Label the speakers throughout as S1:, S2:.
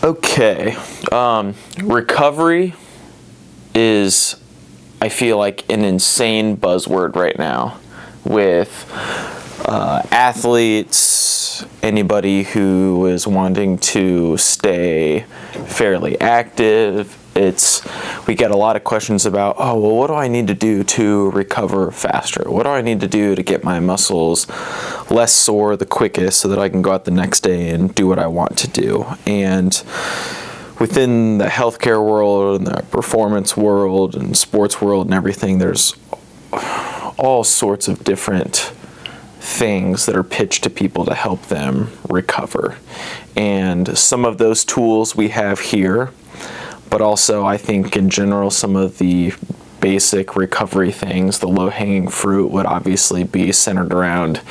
S1: Okay. Recovery is, I feel like, an insane buzzword right now with athletes, anybody who is wanting to stay fairly active. We get a lot of questions about, oh, well, what do I need to do to recover faster? What do I need to do to get my muscles less sore the quickest so that I can go out the next day and do what I want to do? And within the healthcare world and the performance world and sports world and everything, there's all sorts of different things that are pitched to people to help them recover. And some of those tools we have here, but also I think in general some of the basic recovery things, the low-hanging fruit would obviously be centered around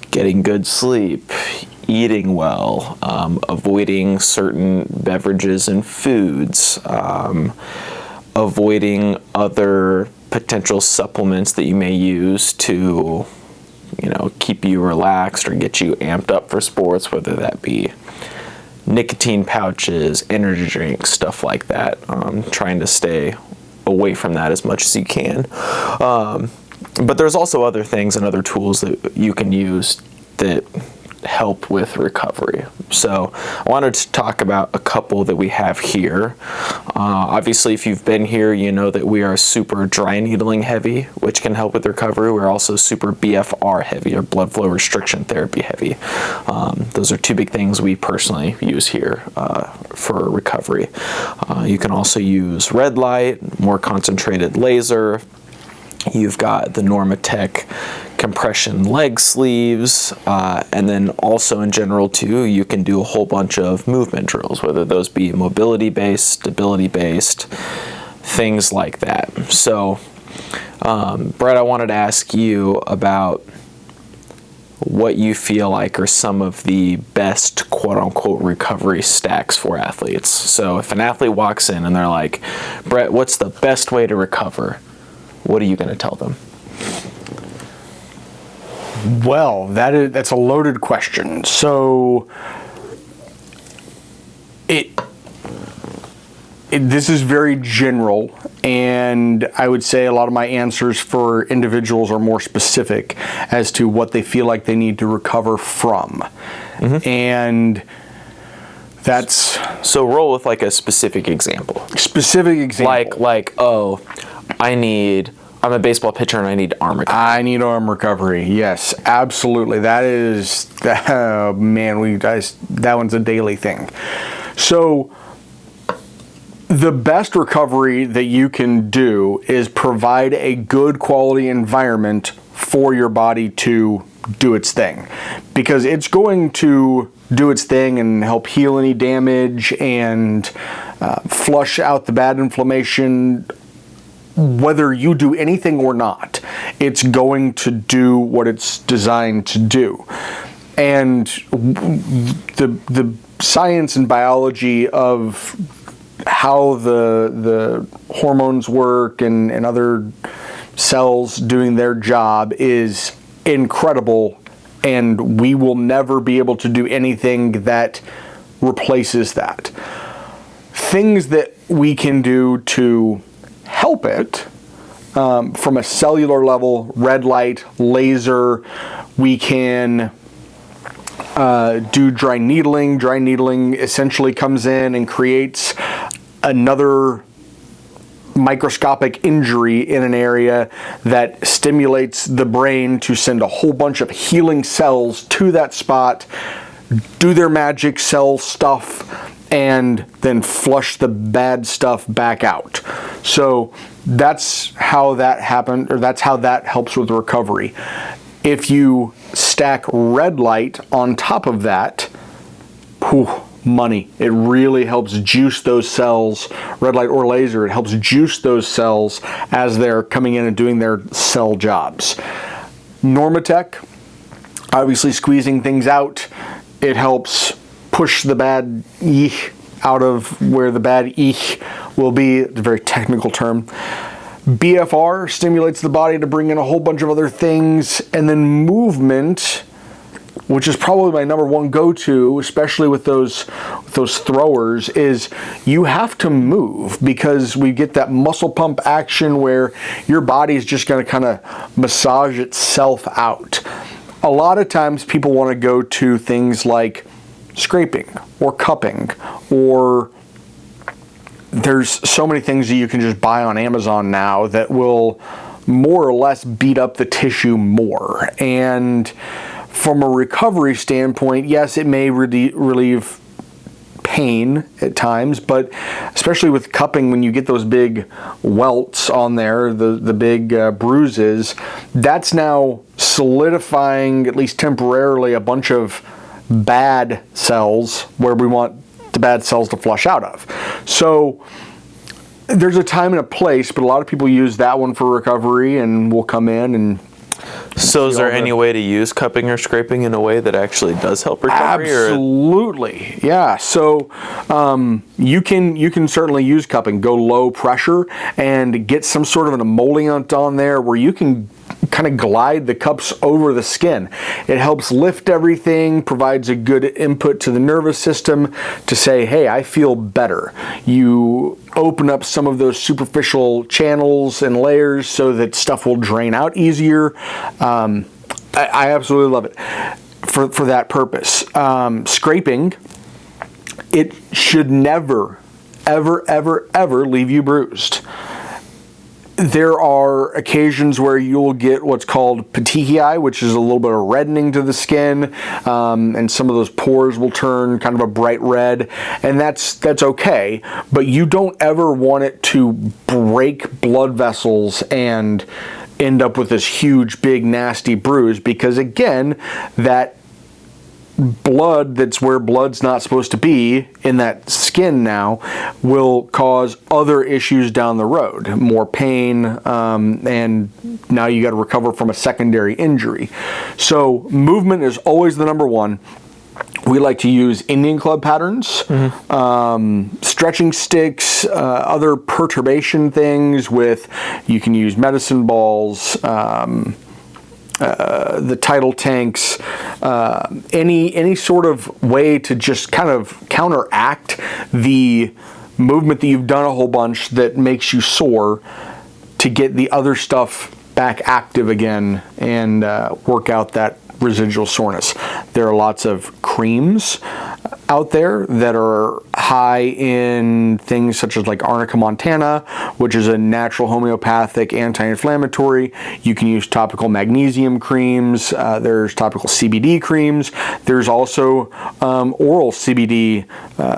S1: getting good sleep, eating well, avoiding certain beverages and foods, avoiding other potential supplements that you may use to, keep you relaxed or get you amped up for sports, whether that be nicotine pouches, energy drinks, stuff like that. Trying to stay away from that as much as you can. But there's also other things and other tools that you can use that help with recovery. So I wanted to talk about a couple that we have here. Obviously, if you've been here, you know that we are super dry needling heavy, which can help with recovery. We're also super BFR heavy, or blood flow restriction therapy heavy. Those are two big things we personally use here for recovery. You can also use red light, more concentrated laser. You've got the Normatec compression leg sleeves, and then also in general too, you can do a whole bunch of movement drills, whether those be mobility-based, stability-based, things like that. So, Brett, I wanted to ask you about what you feel like are some of the best quote-unquote recovery stacks for athletes. So if an athlete walks in and they're like, Brett, what's the best way to recover? What are you going to tell them?
S2: Well, that's a loaded question. So this is very general, and I would say a lot of my answers for individuals are more specific as to what they feel like they need to recover from. Mm-hmm. And that's...
S1: So roll with like a specific example.
S2: Specific example.
S1: Like, I'm a baseball pitcher and I need arm recovery.
S2: I need arm recovery. Yes, absolutely. That one's a daily thing. So the best recovery that you can do is provide a good quality environment for your body to do its thing, because it's going to do its thing and help heal any damage and flush out the bad inflammation. Whether you do anything or not, it's going to do what it's designed to do. And the science and biology of how the hormones work and other cells doing their job is incredible, and we will never be able to do anything that replaces that. Things that we can do to help it, from a cellular level, red light, laser, we can do dry needling. Dry needling essentially comes in and creates another microscopic injury in an area that stimulates the brain to send a whole bunch of healing cells to that spot, do their magic cell stuff, and then flush the bad stuff back out. So that's how that happened, or that's how that helps with recovery. If you stack red light on top of that, money. It really helps juice those cells, red light or laser, it helps juice those cells as they're coming in and doing their cell jobs. Normatec, obviously squeezing things out, it helps push the bad out of where the bad will be. It's a very technical term. BFR stimulates the body to bring in a whole bunch of other things, and then movement which is probably my number one go-to, especially with those throwers, is you have to move, because we get that muscle pump action where your body's just going to kind of massage itself out. A lot of times people want to go to things like scraping or cupping, or there's so many things that you can just buy on Amazon now that will more or less beat up the tissue more. And from a recovery standpoint, yes, it may relieve pain at times, but especially with cupping, when you get those big welts on there, the big bruises, that's now solidifying, at least temporarily, a bunch of bad cells where we want the bad cells to flush out of. So there's a time and a place, but a lot of people use that one for recovery, and will come in and...
S1: So is there any way to use cupping or scraping in a way that actually does help recovery?
S2: Absolutely, yeah. So you can certainly use cupping. Go low pressure and get some sort of an emollient on there where you can kind of glide the cups over the skin. It helps lift everything, provides a good input to the nervous system to say, hey, I feel better. You open up some of those superficial channels and layers so that stuff will drain out easier. I absolutely love it for that purpose. Scraping, it should never, ever, ever, ever leave you bruised. There are occasions where you'll get what's called petechiae, which is a little bit of reddening to the skin, and some of those pores will turn kind of a bright red, and that's okay, but you don't ever want it to break blood vessels and end up with this huge, big, nasty bruise, because again, that blood that's where blood's not supposed to be in that skin now will cause other issues down the road, more pain, and now you got to recover from a secondary injury. So movement is always the number one. We like to use Indian club patterns, stretching sticks, other perturbation things you can use medicine balls, the tidal tanks, any sort of way to just kind of counteract the movement that you've done a whole bunch that makes you sore, to get the other stuff back active again and work out that residual soreness. There are lots of creams out there that are high in things such as like Arnica montana, which is a natural homeopathic anti-inflammatory. You can use topical magnesium creams. There's topical CBD creams. There's also oral CBD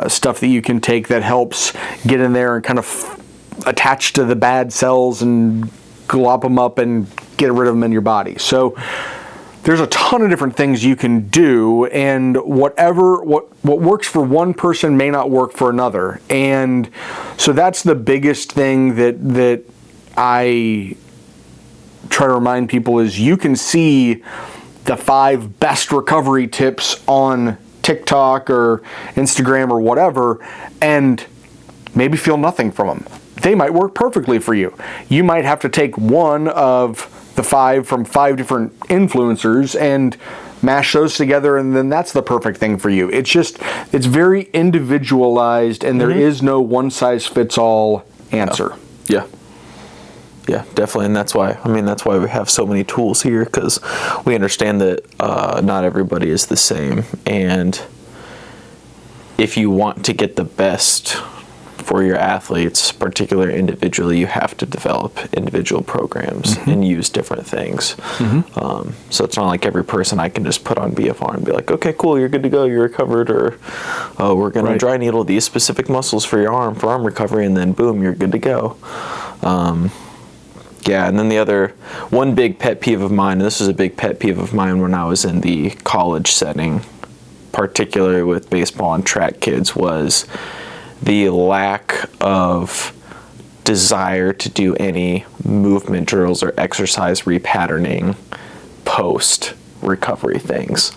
S2: stuff that you can take that helps get in there and kind of attach to the bad cells and glop them up and get rid of them in your body. So there's a ton of different things you can do, and what works for one person may not work for another. And so that's the biggest thing that I try to remind people is you can see the 5 best recovery tips on TikTok or Instagram or whatever, and maybe feel nothing from them. They might work perfectly for you. You might have to take one of the 5 from 5 different influencers and mash those together, and then that's the perfect thing for you. It's very individualized, and there is no one-size-fits-all answer.
S1: Yeah, definitely, and that's why we have so many tools here, because we understand that not everybody is the same, and if you want to get the best for your athletes, particularly individually, you have to develop individual programs and use different things. So it's not like every person I can just put on BFR and be like, okay, cool, you're good to go, you're recovered, or oh, we're going to dry needle these specific muscles for your arm, for arm recovery, and then boom, you're good to go. Yeah, and then the other one big pet peeve of mine, and this was a big pet peeve of mine when I was in the college setting, particularly with baseball and track kids, was the lack of desire to do any movement drills or exercise repatterning post recovery things.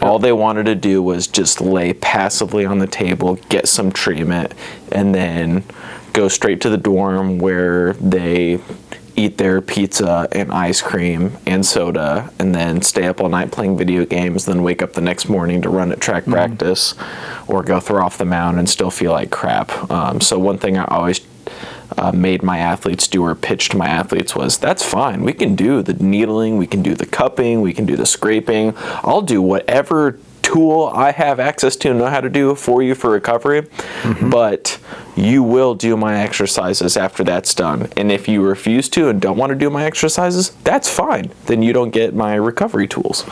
S1: All they wanted to do was just lay passively on the table, get some treatment, and then go straight to the dorm where they eat their pizza and ice cream and soda and then stay up all night playing video games, then wake up the next morning to run at track practice or go throw off the mound and still feel like crap. So one thing I always made my athletes do or pitched to my athletes was, that's fine. We can do the needling, we can do the cupping, we can do the scraping. I'll do whatever tool I have access to and know how to do for you for recovery, but you will do my exercises after that's done. And if you refuse to and don't want to do my exercises, that's fine. Then you don't get my recovery tools.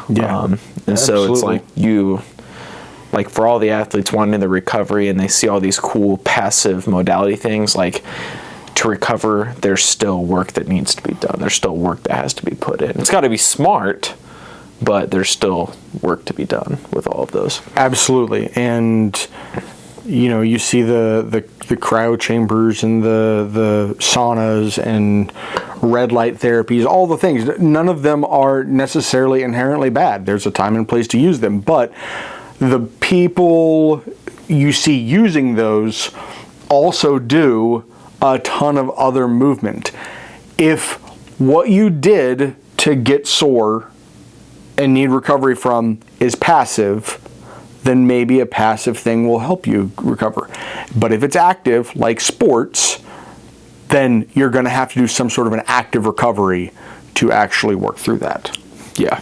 S2: Yeah,
S1: and so it's
S2: absolutely.
S1: like for all the athletes wanting the recovery and they see all these cool passive modality things, like to recover, there's still work that needs to be done. There's still work that has to be put in. It's got to be smart, but there's still work to be done with all of those.
S2: Absolutely. And you see the cryo chambers and the saunas and red light therapies, all the things. None of them are necessarily inherently bad. There's a time and place to use them, but the people you see using those also do a ton of other movement. If what you did to get sore and need recovery from is passive, then maybe a passive thing will help you recover. But if it's active, like sports, then you're going to have to do some sort of an active recovery to actually work through that.
S1: Yeah.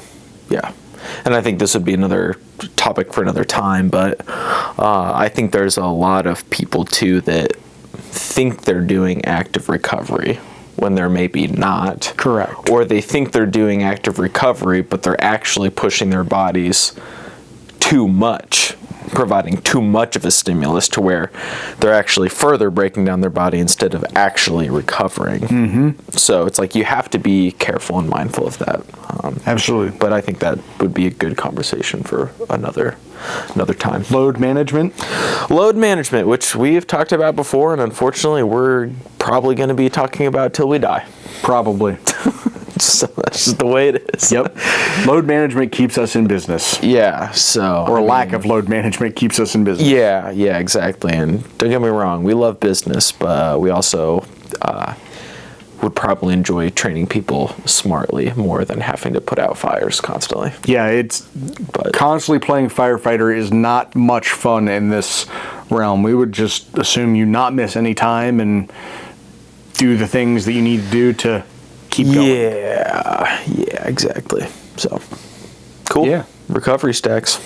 S1: And I think this would be another topic for another time, but I think there's a lot of people too that think they're doing active recovery when they're maybe not.
S2: Correct.
S1: Or they think they're doing active recovery, but they're actually pushing their bodies too much, providing too much of a stimulus to where they're actually further breaking down their body instead of actually recovering. So it's like you have to be careful and mindful of that.
S2: Absolutely.
S1: But I think that would be a good conversation for another time.
S2: Load management?
S1: Load management, which we've talked about before, and unfortunately we're probably going to be talking about till we die.
S2: Probably.
S1: So that's just the way it is.
S2: Yep. Load management keeps us in business.
S1: Yeah, so...
S2: Or lack of load management keeps us in business.
S1: Yeah, exactly. And don't get me wrong, we love business, but we also would probably enjoy training people smartly more than having to put out fires constantly.
S2: Yeah, constantly playing firefighter is not much fun in this realm. We would just assume you not miss any time and do the things that you need to do to keep going.
S1: Yeah, exactly. So, cool.
S2: Yeah.
S1: Recovery stacks.